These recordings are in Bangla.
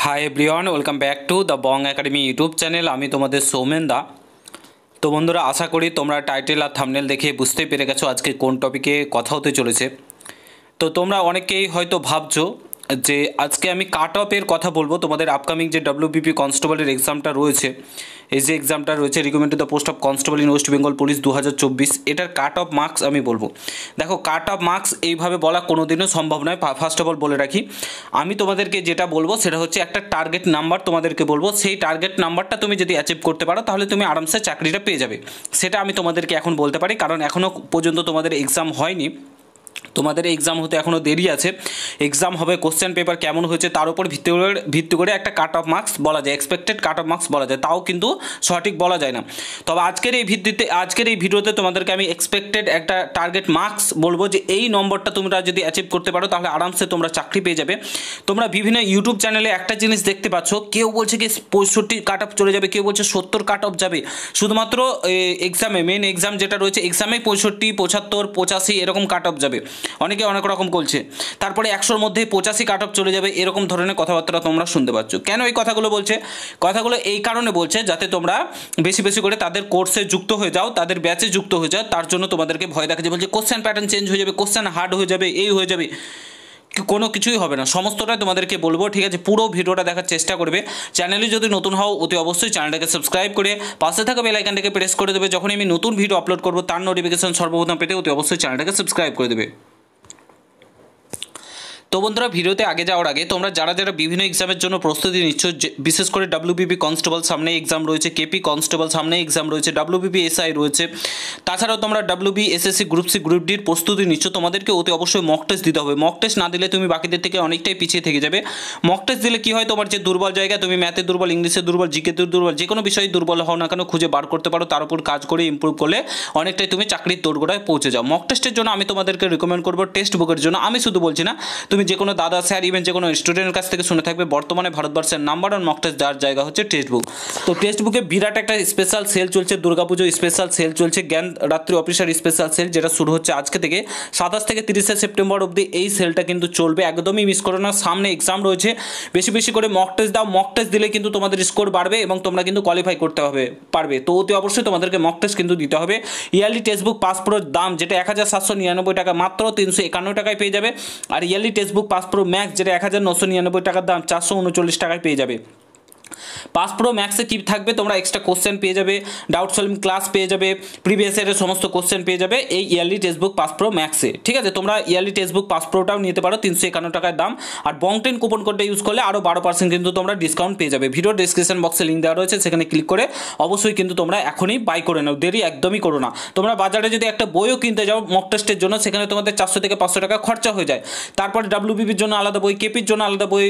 Hi everyone, welcome back to the Bong academy YouTube channel. আমি তোমাদের সৌমেন দা। তো বন্ধুরা, আশা করি তোমরা টাইটেল আর থাম্বনেল দেখে বুঝতে পেরে গেছো আজকে কোন টপিকে কথা হতে চলেছে। তো তোমরা অনেকেই হয়তো ভাবছো যে আজকে আমি কাট অফের কথা বলবো। তোমাদের আপকামিং যে WBP কনস্টেবলের এক্সামটা রয়েছে, এই যে এক্সামটা রয়েছে recruitment to the post of constable in West Bengal police 2024, এটার কাট অফ মার্কস আমি বলবো। দেখো, কাট অফ মার্কস এইভাবে বলা কোনোদিনও সম্ভব নয়। ফার্স্ট অফ অল বলে রাখি, আমি তোমাদেরকে যেটা বলবো সেটা হচ্ছে একটা টার্গেট নাম্বার তোমাদেরকে বলবো। সেই টার্গেট নাম্বারটা তুমি যদি অ্যাচিভ করতে পারো তাহলে তুমি আরামসে চাকরিটা পেয়ে যাবে। সেটা আমি তোমাদেরকে এখন বলতে পারি, কারণ এখনও পর্যন্ত তোমাদের এক্সাম হয়নি। তোমাদের এক্সাম হতে এখনও দেরি আছে। এক্সাম হবে, কোশ্চেন পেপার কেমন হয়েছে তার উপর ভিত্তি করে একটা কাট অফ মার্কস বলা যায়, এক্সপেক্টেড কাট অফ মার্কস বলা যায়, তাও কিন্তু সঠিক বলা যায় না। তবে আজকের এই ভিডিওতে তোমাদেরকে আমি এক্সপেক্টেড একটা টার্গেট মার্কস বলবো, যে এই নম্বরটা তোমরা যদি অ্যাচিভ করতে পারো তাহলে আরামসে তোমরা চাকরি পেয়ে যাবে। তোমরা বিভিন্ন ইউটিউব চ্যানেলে একটা জিনিস দেখতে পাচ্ছ, কেউ বলছে কি 65 কাট অফ চলে যাবে, কেউ বলছে 70 কাট অফ যাবে। শুধুমাত্র এক্সামে, মেন এক্সাম যেটা রয়েছে এক্সামে 65, 75, 85 এরকম কাট অফ যাবে। অনেকে অনেক রকম বলছে। তারপরে 100-র মধ্যে 85 কাট অফ চলে যাবে, এরকম ধরনের কথাবার্তা তোমরা শুনতে পাচ্ছ। কেন এই কথাগুলো বলছে? কথাগুলো এই কারণে বলছে যাতে তোমরা বেশি বেশি করে তাদের কোর্সে যুক্ত হয়ে যাও, তাদের ব্যাচে যুক্ত হয়ে যাও। তার জন্য তোমাদেরকে ভয় দেখাচ্ছে, বলছে কোশ্চেন প্যাটার্ন চেঞ্জ হয়ে যাবে, কোশ্চেন হার্ড হয়ে যাবে, এই হয়ে যাবে। কোনো কিছুই হবে না, সমস্তটাই তোমাদেরকে বলবো। ঠিক আছে, পুরো ভিডিওটা দেখার চেষ্টা করবে। চ্যানেলে যদি নতুন হও অতি অবশ্যই চ্যানেলটাকে সাবস্ক্রাইব করে পাশে থাকা বেল আইকনটাকে প্রেস করে দেবে। যখন আমি নতুন ভিডিও আপলোড করবো তার নোটিফিকেশন সর্বপ্রথম পেতে অতি অবশ্যই চ্যানেলটাকে সাবস্ক্রাইব করে দেবে। তো বন্ধুরা, ভিডিওতে আগে যাওয়ার আগে তোমরা যারা বিভিন্ন এক্সামের জন্য প্রস্তুতি নিচ্ছ, বিশেষ করে WBP কনস্টেবল সামনে এক্সাম রয়েছে, KP কনস্টেবল সামনে এক্সাম রয়েছে, WBP SI রয়েছে, তাছাড়াও তোমরা WB SSC group C group ডির প্রস্তুতি নিচ্ছ, তোমাদেরকে অতি অবশ্যই মক টেস্ট দিতে হবে। মক টেস্ট না দিলে তুমি বাকিদের থেকে অনেকটাই পিছিয়ে থেকে যাবে। মক টেস্ট দিলে কি হয়, তোমার যে দুর্বল জায়গা, তুমি ম্যাথে দুর্বল, ইংলিশে দুর্বল, জিকেতে দুর্বল, যে কোনো বিষয়ে দুর্বল হও না কেন খুঁজে বার করতে পারো। তার উপর কাজ করে ইমপ্রুভ করলে অনেকটাই তুমি চাকরির দোরগোড়ায় পৌঁছে যাও। মক টেস্টের জন্য আমি তোমাদেরকে রিকমেন্ড করবো টেক্সট বুকের জন্য। আমি শুধু বলছি না, তুমি যে কোনো দাদা, স্যার, ইভেন যে কোনো স্টুডেন্টের কাছ থেকে শুনে থাকবে, বর্তমানে ভারতবর্ষের নাম্বার ওয়ান মক টেস্ট দেওয়ার জায়গা হচ্ছে টেক্সট বুক। তো টেক্সট বুকে বিরাট একটা স্পেশাল সেল চলছে, দুর্গাপুজো স্পেশাল সেল চলছে, জ্ঞান রাত্রি অফিসার স্পেশাল সেল, যেটা শুরু হচ্ছে আজকে থেকে 27 থেকে 30 সেপ্টেম্বর অবধি। এই সেলটা কিন্তু চলবে, একদমই মিস করো না। সামনে এক্সাম রয়েছে, বেশি বেশি করে মক টেস্ট দাও। মক টেস্ট দিলে কিন্তু তোমাদের স্কোর বাড়বে এবং তোমরা কিন্তু কোয়ালিফাই করতে পারবে। তো অতি অবশ্যই তোমাদেরকে মক টেস্ট কিন্তু দিতে হবে। ইয়ারলি টেক্সট বুক পাস প্রোর দাম যেটা 1799 টাকা, মাত্র 351 টাকায় পেয়ে যাবে। আর yearly text book pass pro max যেটা 1999 টাকার দাম, 439 টাকায় পেয়ে যাবে। পাস প্রো ম্যাক্সে কী থাকবে, তোমরা এক্সট্রা কোশ্চেন পেয়ে যাবে, ডাউট সলভিং ক্লাস পেয়ে যাবে, প্রিভিয়াস ইয়ারের সমস্ত কোশ্চেন পেয়ে যাবে এই yearly text book pass pro ম্যাক্সে। ঠিক আছে, তোমরা ইয়ারলি টেক্সট বুক পাস প্রোটাও নিতে পারো, 351 টাকার দাম। আর বং10 কুপন কোডটা ইউজ করলে আরও 12% কিন্তু তোমরা ডিসকাউন্ট পেয়ে যাবে। ভিডিও ডিসক্রিপশন বক্সে লিঙ্ক দেওয়া রয়েছে, সেখানে ক্লিক করে অবশ্যই কিন্তু তোমরা এখনই বাই করে নাও, দেরি একদমই করো না। তোমরা বাজারে যদি একটা বইও কিনতে যাও মক টেস্টের জন্য, সেখানে তোমাদের 400 থেকে 500 টাকা খরচা হয়ে যায়। তারপরে WBPর জন্য আলাদা বই, KPর জন্য আলাদা বই,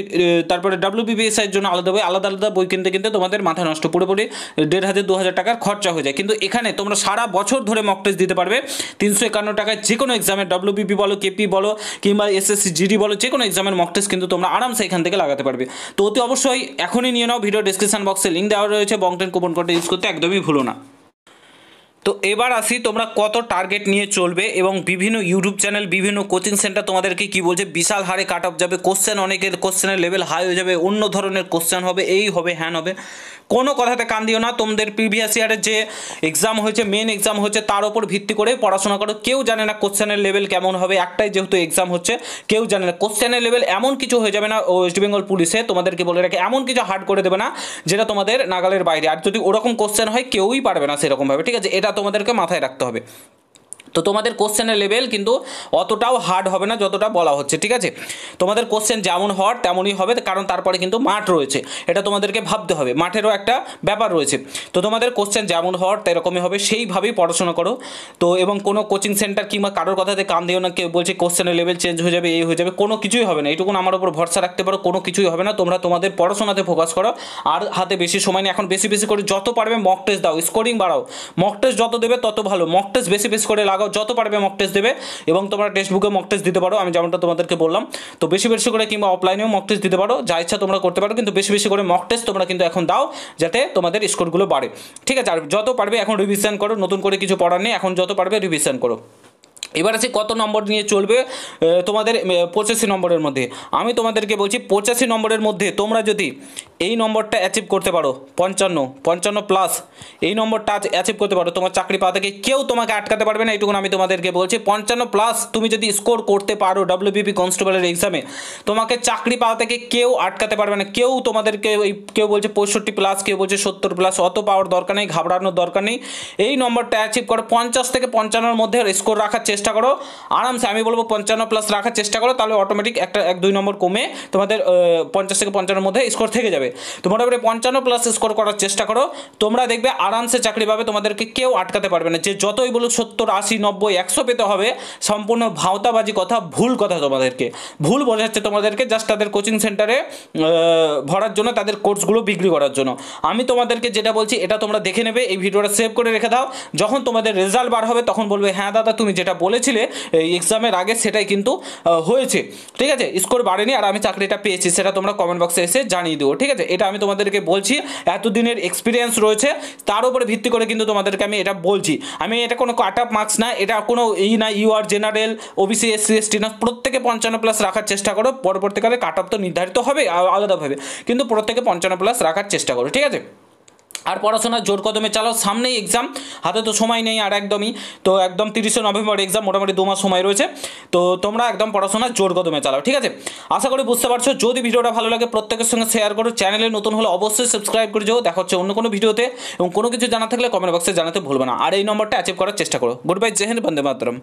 তারপরে WBP SIর জন্য আলাদা বই, আলাদা আলাদা বই কিনতে তোমাদের মাথা নষ্ট, পুরোপুরি 1500-2000 টাকার খরচা হয়ে যায়। কিন্তু এখানে তোমরা সারা বছর ধরে মক টেস্ট দিতে পারবে 351 টাকায়। যে কোনো এক্সামের WBP বলো, KP বলো, কিংবা SSC GD বলো, যে কোনো এক্সামের মক টেস্ট কিন্তু তোমরা আরামসে এখান থেকে লাগাতে পারবে। তো অতি অবশ্যই এখনই নিয়ে নাও, ভিডিও ডিসক্রিপশন বক্সে লিঙ্ক দেওয়া রয়েছে, বং10 কুপন কোডটা ইউজ করতে একদমই ভুলো না। তো এবার আসি, তোমরা কত টার্গেট নিয়ে চলবে এবং বিভিন্ন ইউটিউব চ্যানেল, বিভিন্ন কোচিং সেন্টার তোমাদেরকে কি বলছে, বিশাল হারে কাট অফ যাবে, কোশ্চেন অনেকের কোশ্চেনের লেভেল হাই হয়ে যাবে, অন্য ধরনের কোশ্চেন হবে, এই হবে, হ্যান হবে। কোনো কথাতে কান দিও না। তোমাদের প্রিভিয়াস ইয়ারের যে এক্সাম হয়েছে, মেন এক্সাম হচ্ছে, তার উপর ভিত্তি করে পড়াশোনা করো। কেউ জানে না কোশ্চেনের লেভেল কেমন হবে, একটাই যেহেতু এক্সাম হচ্ছে, কেউ জানে না কোশ্চেনের লেভেল। এমন কিছু হয়ে যাবে না ওয়েস্ট বেঙ্গল পুলিশে, তোমাদেরকে বলে রাখে, এমন কিছু হার্ড করে দেবে না যেটা তোমাদের নাগালের বাইরে। আর যদি ওরকম কোশ্চেন হয় কেউই পারবে না সেরকমভাবে। ঠিক আছে, এটা তোমাদেরকে মাথায় রাখতে হবে। তো তোমাদের কোশ্চেনের লেভেল কিন্তু অতটাও হার্ড হবে না যতটা বলা হচ্ছে। ঠিক আছে, তোমাদের কোশ্চেন যেমন হওয়ার তেমনই হবে, কারণ তারপরে কিন্তু মাঠ রয়েছে, এটা তোমাদেরকে ভাবতে হবে, মাঠেরও একটা ব্যাপার রয়েছে। তো তোমাদের কোশ্চেন যেমন হওয়ার তেরকমই হবে, সেইভাবেই পড়াশোনা করো। তো এবং কোনো কোচিং সেন্টার কিংবা কারোর কথাতে কান দিও না, কেউ বলছে কোশ্চেনের লেভেল চেঞ্জ হয়ে যাবে, এই হয়ে যাবে, কোনো কিছুই হবে না। এইটুকুন আমার উপর ভরসা রাখতে পারো, কোনো কিছুই হবে না। তোমরা তোমাদের পড়াশোনাতে ফোকাস করো, আর হাতে বেশি সময় নেই। এখন বেশি বেশি করে যত পারবে মক টেস্ট দাও, স্কোরিং বাড়াও। মক টেস্ট যত দেবে তত ভালো, মক টেস্ট বেশি বেশি করে লাগাও, যত পারবে মক টেস্ট দেবে। এবং তোমরা টেক্সট বুকে মক টেস্ট দিতে পারো, আমি যেমনটা তোমাদেরকে বললাম। তো বেশি বেশি করে কিংবা অফলাইনেও মক টেস্ট দিতে পারো, যা ইচ্ছা তোমরা করতে পারো, কিন্তু বেশি বেশি করে মক টেস্ট তোমরা কিন্তু এখন দাও, যাতে তোমাদের স্কোরগুলো বাড়ে। ঠিক আছে, আর যত পারবে এখন রিভিশন করো, নতুন করে কিছু পড়ার নেই, এখন যত পারবে রিভিশন করো। এবার আছে কত নম্বর নিয়ে চলবে তোমাদের 85 নম্বরের মধ্যে। আমি তোমাদেরকে বলছি 85 নম্বরের মধ্যে তোমরা যদি এই নম্বরটা অ্যাচিভ করতে পারো, 55 প্লাস এই নম্বরটা অ্যাচিভ করতে পারো, তোমার চাকরি পাওয়া থেকে কেউ তোমাকে আটকাতে পারবে না, এইটুকুন আমি তোমাদেরকে বলছি। 55 প্লাস তুমি যদি স্কোর করতে পারো ডাব্লিউবিপি কনস্টেবলের এক্সামে, তোমাকে চাকরি পাওয়া থেকে কেউ আটকাতে পারবে না। কেউ তোমাদেরকে কেউ বলছে 65 প্লাস, কেউ বলছে 70 প্লাস, অত পাওয়ার দরকার নেই, ঘাবড়ানোর দরকার নেই। এই নম্বরটা অ্যাচিভ করো, 50 থেকে 55-এর মধ্যে স্কোর রাখার চেষ্টা করো আরামসে। আমি বলবো 55 প্লাস রাখার চেষ্টা করো, তাহলে অটোমেটিক একটা 1-2 নম্বর কমে তোমাদের 50 থেকে 55-এর মধ্যে স্কোর থেকে যাবে। তো মোটামুটি 55 প্লাস স্কোর করার চেষ্টা করো, তোমরা দেখবে আরামসে চাকরি পাবে, তোমাদেরকে কেউ আটকাতে পারবে না। যে যতই বলুক 70, 80, 90, 100 পেতে হবে, সম্পূর্ণ ভাওতাবাজি কথা, ভুল কথা, তোমাদেরকে ভুল বোঝাচ্ছে তোমাদেরকে, জাস্ট তাদের কোচিং সেন্টারে ভরার জন্য, তাদের কোর্সগুলো বিক্রি করার জন্য। আমি তোমাদেরকে যেটা বলছি এটা তোমরা দেখে নেবে, এই ভিডিওটা সেভ করে রেখে দাও। যখন তোমাদের রেজাল্ট বার হবে তখন বলবে হ্যাঁ দাদা তুমি যেটা বলেছিলে এই এক্সামের আগে সেটাই কিন্তু হয়েছে, ঠিক আছে, স্কোর বাড়েনি আর আমি চাকরিটা পেয়েছি, সেটা তোমরা কমেন্ট বক্সে এসে জানিয়ে দিও, ঠিক আছে। এটা আমি তোমাদেরকে বলছি, এতদিনের এক্সপিরিয়েন্স রয়েছে তার উপরে ভিত্তি করে কিন্তু তোমাদেরকে আমি এটা বলছি। আমি এটা কোনো কাট অফ মার্কস না, এটা কোনো না U R general, OBC, SC, ST না, প্রত্যেকে 55 প্লাস রাখার চেষ্টা করো। পরবর্তীকালে কাট অফ তো নির্ধারিত হবে আলাদাভাবে, কিন্তু প্রত্যেকে 55 প্লাস রাখার চেষ্টা করো, ঠিক আছে। আর পড়াশোনা জোর কদমে চালাও, সামনেই এক্সাম, হাতে তো সময় নেই আর একদমই, তো একদম 30শে নভেম্বর এক্সাম, মোটামুটি 2 মাস সময় রয়েছে। তো তোমরা একদম পড়াশোনা জোর কদমে চালাও, ঠিক আছে। আশা করি বুঝতে পারছো। যদি ভিডিওটা ভালো লাগে প্রত্যেকের সঙ্গে শেয়ার করো, চ্যানেলে নতুন হলে অবশ্যই সাবস্ক্রাইব করে যাও। দেখা হচ্ছে অন্য কোনো ভিডিওতে, এবং কোনো কিছু জানা থাকলে কমেন্ট বক্সে জানাতে ভুলবে না। আর এই নম্বরটা অ্যাচিভ করার চেষ্টা করো। গুড বাই, জয় হিন্দ, বন্দে মাতরম।